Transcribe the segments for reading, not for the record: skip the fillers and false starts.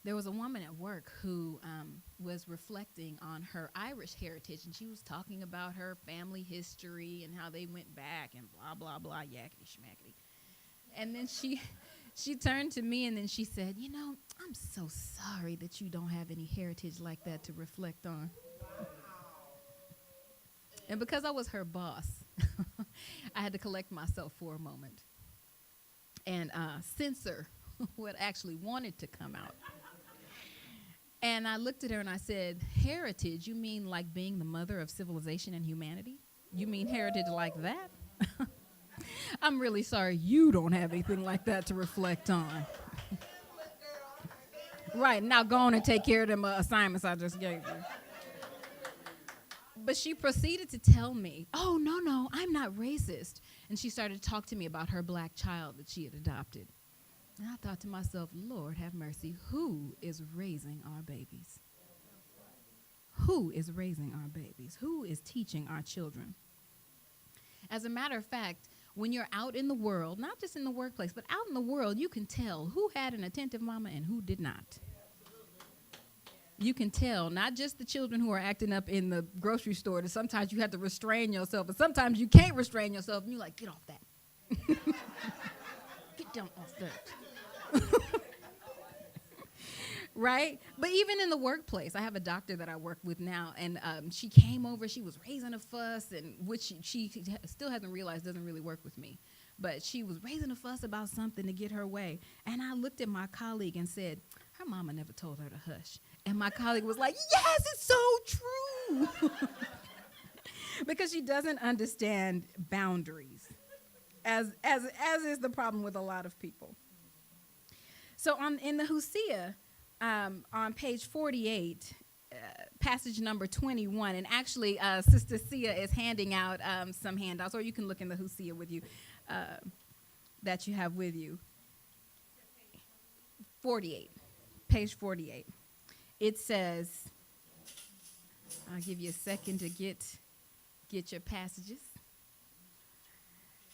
There was a woman at work who was reflecting on her Irish heritage, and she was talking about her family history and how they went back and blah blah blah, yakety schmackety. And then she turned to me and then she said, "You know, I'm so sorry that you don't have any heritage like that to reflect on." And because I was her boss, I had to collect myself for a moment and censor what actually wanted to come out. And I looked at her and I said, "Heritage, you mean like being the mother of civilization and humanity? You mean heritage like that?" I'm really sorry you don't have anything like that to reflect on. Right, now go on and take care of them assignments I just gave you. But she proceeded to tell me, "Oh, no, no, I'm not racist." And she started to talk to me about her black child that she had adopted. And I thought to myself, Lord have mercy, who is raising our babies? Who is raising our babies? Who is teaching our children? As a matter of fact, when you're out in the world, not just in the workplace, but out in the world, you can tell who had an attentive mama and who did not. You can tell, not just the children who are acting up in the grocery store, that sometimes you have to restrain yourself, and sometimes you can't restrain yourself, and you're like, get off that. Get down off that. Right? But even in the workplace, I have a doctor that I work with now, and she came over. She was raising a fuss, and which she still hasn't realized doesn't really work with me. But she was raising a fuss about something to get her way. And I looked at my colleague and said, her mama never told her to hush. And my colleague was like, yes, it's so true. Because she doesn't understand boundaries, as is the problem with a lot of people. So in the Hosea, on page 48, passage number 21, and actually Sister Sia is handing out some handouts, or you can look in the Hosea with you, that you have with you. 48, page 48. It says, I'll give you a second to get your passages.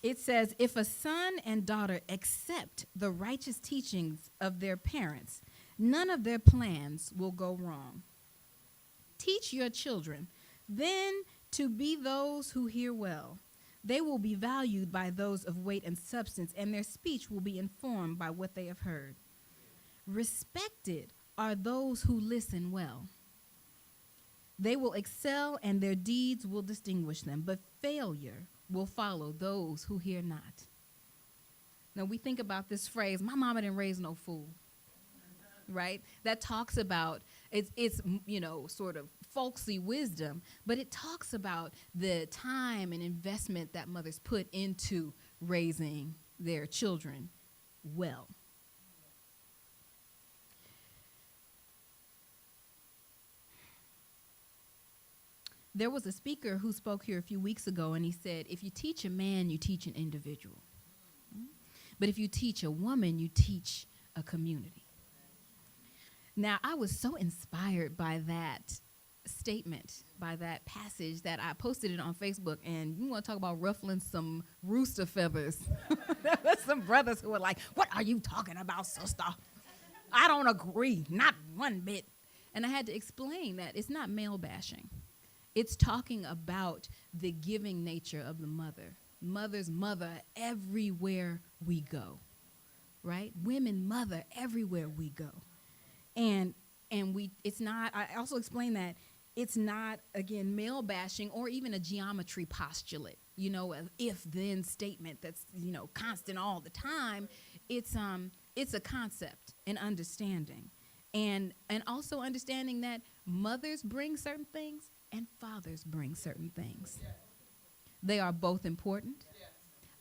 It says, if a son and daughter accept the righteous teachings of their parents, none of their plans will go wrong. Teach your children then to be those who hear well. They will be valued by those of weight and substance, and their speech will be informed by what they have heard. Respected are those who listen well. They will excel, and their deeds will distinguish them, but failure will follow those who hear not. Now, we think about this phrase, my mama didn't raise no fool, right? That talks about, it's sort of folksy wisdom, but it talks about the time and investment that mothers put into raising their children well. There was a speaker who spoke here a few weeks ago, and he said, if you teach a man, you teach an individual. But if you teach a woman, you teach a community. Now, I was so inspired by that statement, by that passage, that I posted it on Facebook, and you want to talk about ruffling some rooster feathers. There were some brothers who were like, what are you talking about, sister? I don't agree, not one bit. And I had to explain that it's not male bashing. It's talking about the giving nature of the mother. Mother's mother everywhere we go, right? Women mother everywhere we go. And it's not, I also explained that it's not, again, male bashing or even a geometry postulate, an if-then statement that's, constant all the time. It's a concept, an understanding. And also understanding that mothers bring certain things and fathers bring certain things. They are both important.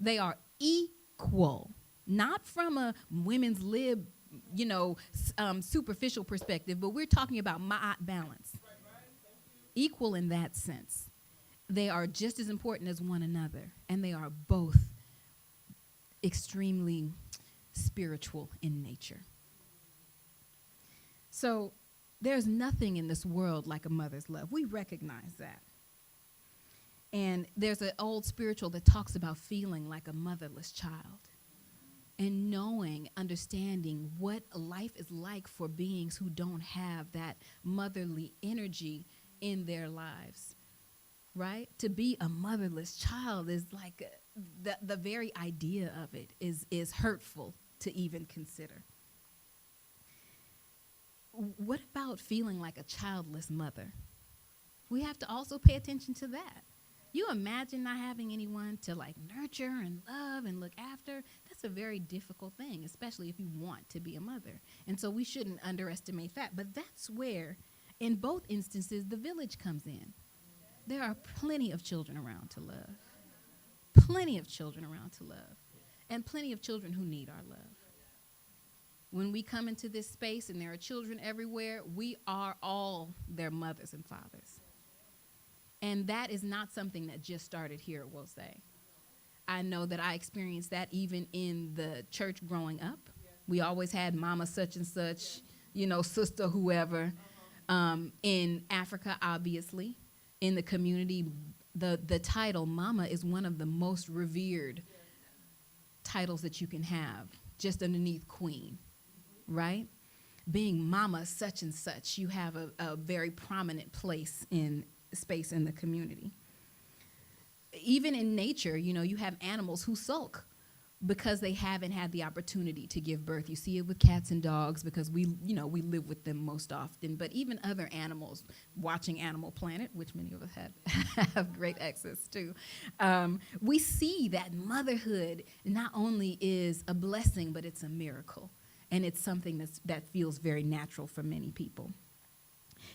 They are equal, not from a women's lib, superficial perspective, but we're talking about balance. Equal in that sense. They are just as important as one another, and they are both extremely spiritual in nature. So there's nothing in this world like a mother's love. We recognize that. And there's an old spiritual that talks about feeling like a motherless child. and knowing, understanding what life is like for beings who don't have that motherly energy in their lives, right? To be a motherless child is like the very idea of it is hurtful to even consider. What about feeling like a childless mother? We have to also pay attention to that. You imagine not having anyone to like nurture and love and look after. That's a very difficult thing, especially if you want to be a mother. And so we shouldn't underestimate that. But that's where, in both instances, the village comes in. There are plenty of children around to love, plenty of children around to love, and plenty of children who need our love. When we come into this space and there are children everywhere, we are all their mothers and fathers. And that is not something that just started here, we'll say. I know that I experienced that even in the church growing up. We always had mama such and such, you know, sister whoever. In Africa, obviously, in the community, the title mama is one of the most revered titles that you can have, just underneath queen, right? Being mama such and such, you have a very prominent place in space in the community. Even in nature, you know, you have animals who sulk because they haven't had the opportunity to give birth. You see it with cats and dogs because we live with them most often. But even other animals, watching Animal Planet, which many of us have great access to, we see that motherhood not only is a blessing, but it's a miracle. And it's something that feels very natural for many people.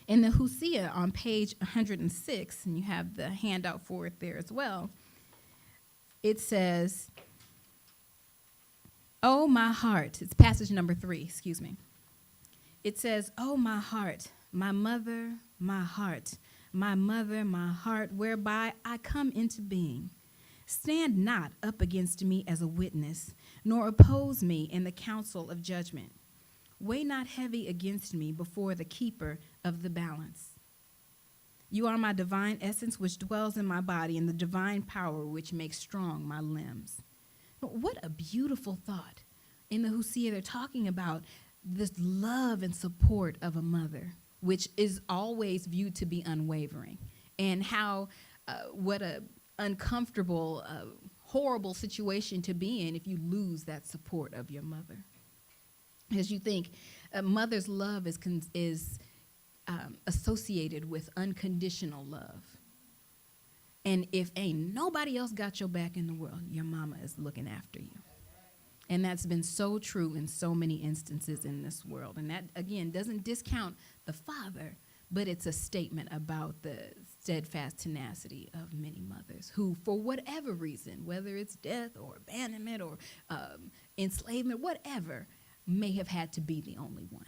In the Hosea on page 106, and you have the handout for it there as well, it says, "Oh, my heart," it's passage number 3, excuse me. It says, "Oh, my heart, my mother, my heart, my mother, my heart, whereby I come into being. Stand not up against me as a witness, nor oppose me in the council of judgment. Weigh not heavy against me before the keeper of the balance. You are my divine essence which dwells in my body, and the divine power which makes strong my limbs." What a beautiful thought. In the Hosea, they're talking about this love and support of a mother, which is always viewed to be unwavering, and how what a uncomfortable, horrible situation to be in if you lose that support of your mother. As you think, a mother's love is associated with unconditional love. And if ain't nobody else got your back in the world, your mama is looking after you. And that's been so true in so many instances in this world. And that, again, doesn't discount the father, but it's a statement about the steadfast tenacity of many mothers who, for whatever reason, whether it's death or abandonment or enslavement, whatever, may have had to be the only one,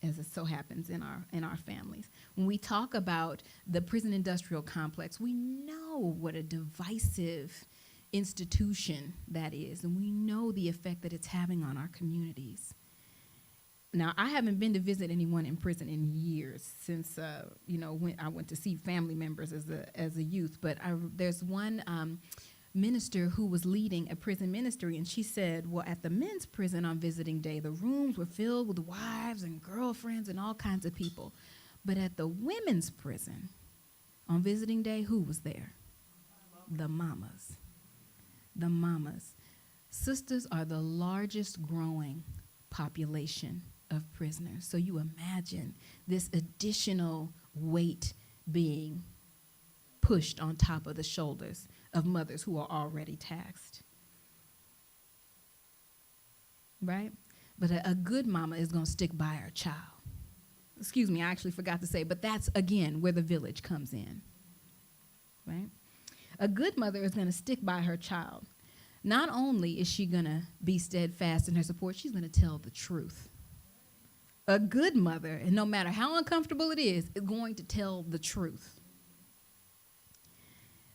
as it so happens in our families. When we talk about the prison industrial complex, we know what a divisive institution that is, and we know the effect that it's having on our communities. Now, I haven't been to visit anyone in prison in years since when I went to see family members as a youth, but there's one minister who was leading a prison ministry, and she said, well, at the men's prison on visiting day, the rooms were filled with wives and girlfriends and all kinds of people. But at the women's prison on visiting day, who was there? The mamas. The mamas. Sisters are the largest growing population of prisoners. So you imagine this additional weight being pushed on top of the shoulders of mothers who are already taxed. Right? But a good mama is going to stick by her child. Excuse me, I actually forgot to say, but that's, again, where the village comes in. Right? A good mother is going to stick by her child. Not only is she going to be steadfast in her support, she's going to tell the truth. A good mother, and no matter how uncomfortable it is going to tell the truth.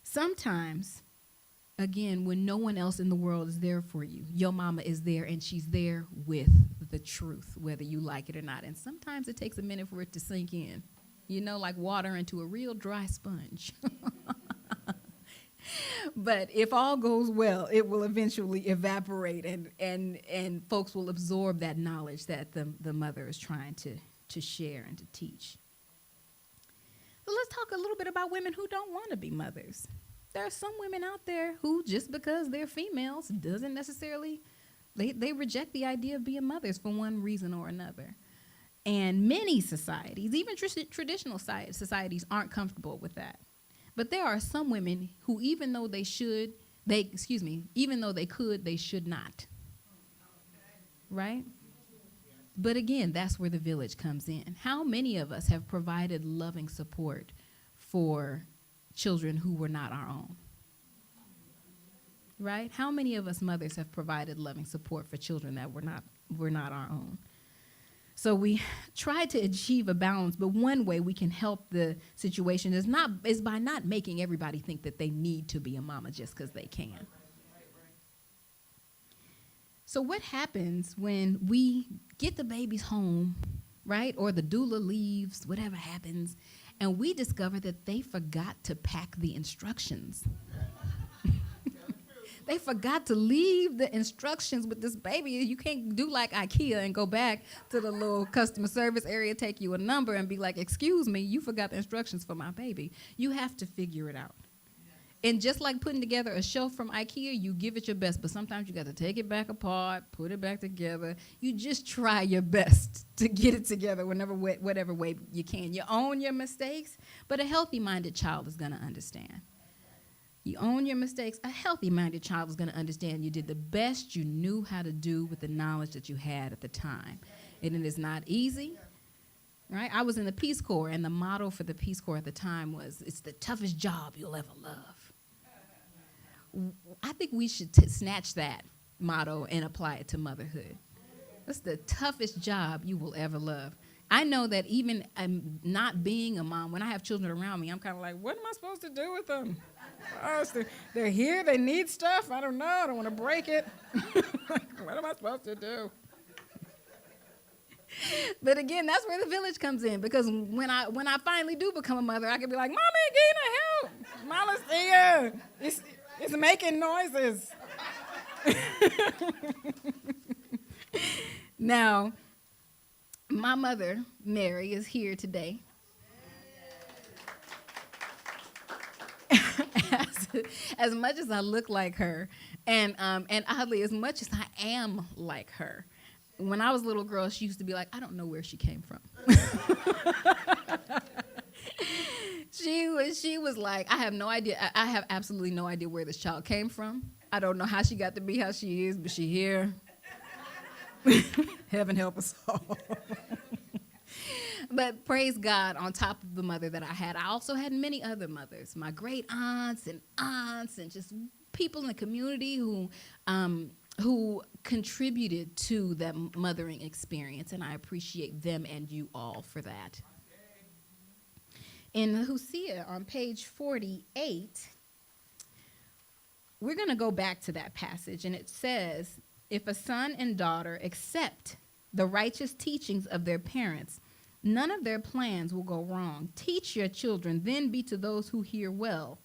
Sometimes, again, when no one else in the world is there for you, your mama is there, and she's there with the truth, whether you like it or not. And sometimes it takes a minute for it to sink in, like water into a real dry sponge. But if all goes well, it will eventually evaporate, and folks will absorb that knowledge that the mother is trying to share and to teach. So let's talk a little bit about women who don't want to be mothers. There are some women out there who, just because they're females, doesn't necessarily, they reject the idea of being mothers for one reason or another. And many societies, even traditional societies, aren't comfortable with that. But there are some women who, even though they could, they should not. Right? But again, that's where the village comes in. How many of us have provided loving support for children who were not our own? Right? How many of us mothers have provided loving support for children that were not our own? So we try to achieve a balance, but one way we can help the situation is by not making everybody think that they need to be a mama just because they can. So what happens when we get the babies home, right, or the doula leaves, whatever happens, and we discover that they forgot to pack the instructions? They forgot to leave the instructions with this baby. You can't do like IKEA and go back to the little customer service area, take you a number, and be like, excuse me, you forgot the instructions for my baby. You have to figure it out. And just like putting together a shelf from IKEA, you give it your best, but sometimes you got to take it back apart, put it back together. You just try your best to get it together whatever way you can. You own your mistakes, but a healthy-minded child is going to understand. You own your mistakes. A healthy-minded child is going to understand you did the best you knew how to do with the knowledge that you had at the time. And it is not easy, right? I was in the Peace Corps, and the motto for the Peace Corps at the time was, it's the toughest job you'll ever love. I think we should snatch that motto and apply it to motherhood. That's the toughest job you will ever love. I know that even not being a mom, when I have children around me, I'm kind of like, what am I supposed to do with them? Oh, they're here, they need stuff. I don't know, I don't want to break it. What am I supposed to do? But again, that's where the village comes in, because when I finally do become a mother, I can be like, Mommy, Gina, help! Mama's here. It's making noises. Now, my mother, Mary, is here today. As much as I look like her, and oddly, as much as I am like her, when I was a little girl, she used to be like, I don't know where she came from. She was like, I have no idea. I have absolutely no idea where this child came from. I don't know how she got to be how she is, but she here. Heaven help us all. But praise God, on top of the mother that I had, I also had many other mothers, my great aunts and just people in the community who contributed to that mothering experience, and I appreciate them and you all for that. In Hosea on page 48, we're going to go back to that passage, and it says, if a son and daughter accept the righteous teachings of their parents, none of their plans will go wrong. Teach your children, then be to those who hear well.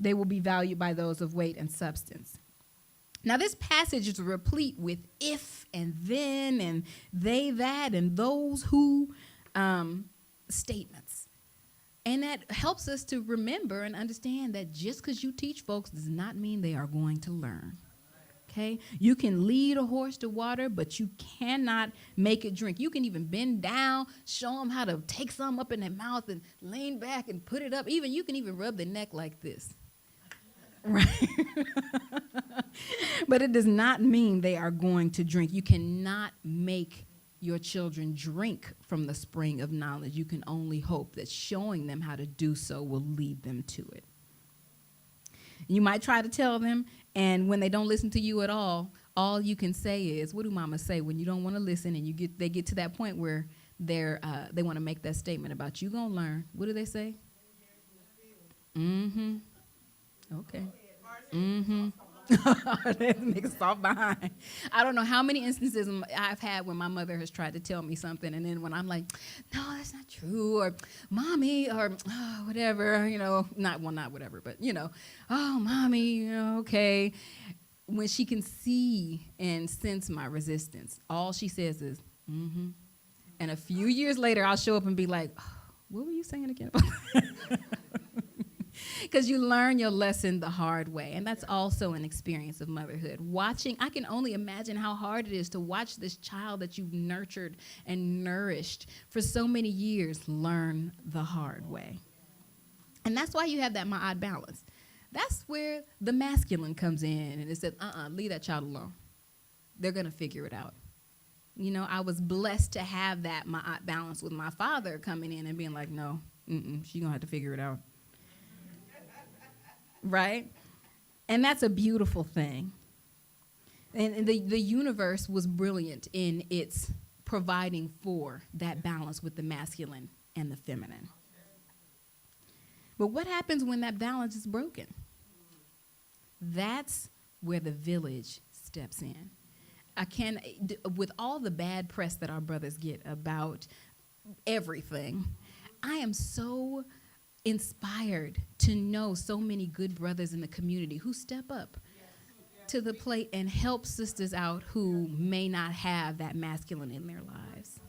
They will be valued by those of weight and substance. Now, this passage is replete with if and then and they, that, and those who statements. And that helps us to remember and understand that just because you teach folks does not mean they are going to learn. Okay? You can lead a horse to water, but you cannot make it drink. You can even bend down, show them how to take some up in their mouth and lean back and put it up. You can even rub the neck like this. Right? But it does not mean they are going to drink. You cannot make your children drink from the spring of knowledge. You can only hope that showing them how to do so will lead them to it. You might try to tell them, and when they don't listen to you at all you can say is, what do mamas say when you don't want to listen and they get to that point where they want to make that statement about you gonna learn? What do they say? Mm-hmm. Okay. Mm-hmm. That nigga soft behind. I don't know how many instances I've had when my mother has tried to tell me something, and then when I'm like, no, that's not true, or mommy, or oh, whatever, not whatever, but oh, mommy, okay. When she can see and sense my resistance, all she says is, mm-hmm. And a few years later, I'll show up and be like, oh, what were you saying again? Because you learn your lesson the hard way. And that's also an experience of motherhood. I can only imagine how hard it is to watch this child that you've nurtured and nourished for so many years learn the hard way. And that's why you have that ma'at balance. That's where the masculine comes in and it says, leave that child alone. They're going to figure it out. I was blessed to have that ma'at balance with my father coming in and being like, no, she's going to have to figure it out. Right? And that's a beautiful thing. And the universe was brilliant in its providing for that balance with the masculine and the feminine. But what happens when that balance is broken? That's where the village steps in. With all the bad press that our brothers get about everything, I am so inspired to know so many good brothers in the community who step up to the plate and help sisters out who may not have that masculine in their lives.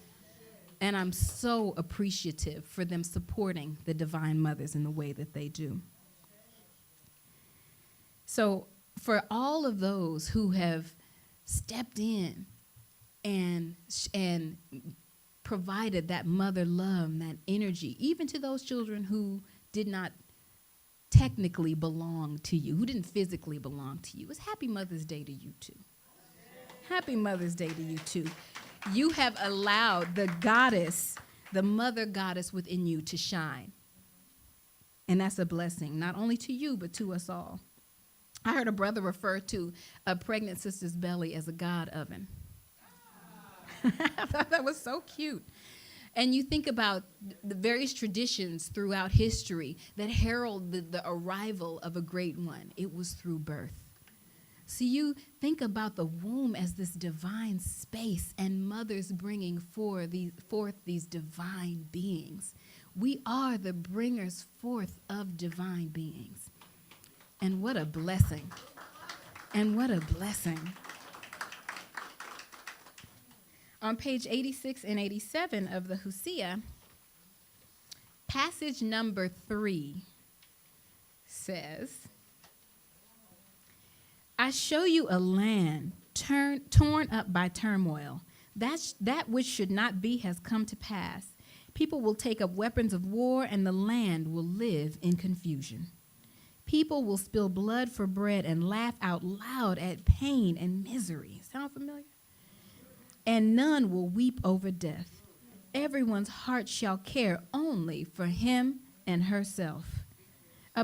And I'm so appreciative for them supporting the Divine Mothers in the way that they do. So for all of those who have stepped in and provided that mother love, that energy, even to those children who did not technically belong to you, who didn't physically belong to you, it's Happy Mother's Day to you too. Happy Mother's Day to you too. You have allowed the goddess, the mother goddess within you to shine. And that's a blessing, not only to you, but to us all. I heard a brother refer to a pregnant sister's belly as a God oven. I thought that was so cute. And you think about the various traditions throughout history that herald the arrival of a great one. It was through birth. So you think about the womb as this divine space and mothers bringing forth these divine beings. We are the bringers forth of divine beings. And what a blessing. And what a blessing. On page 86 and 87 of the Hosea, passage number 3 says, I show you a land torn up by turmoil. That which should not be has come to pass. People will take up weapons of war, and the land will live in confusion. People will spill blood for bread and laugh out loud at pain and misery. Sound familiar? And none will weep over death. Everyone's heart shall care only for him and herself.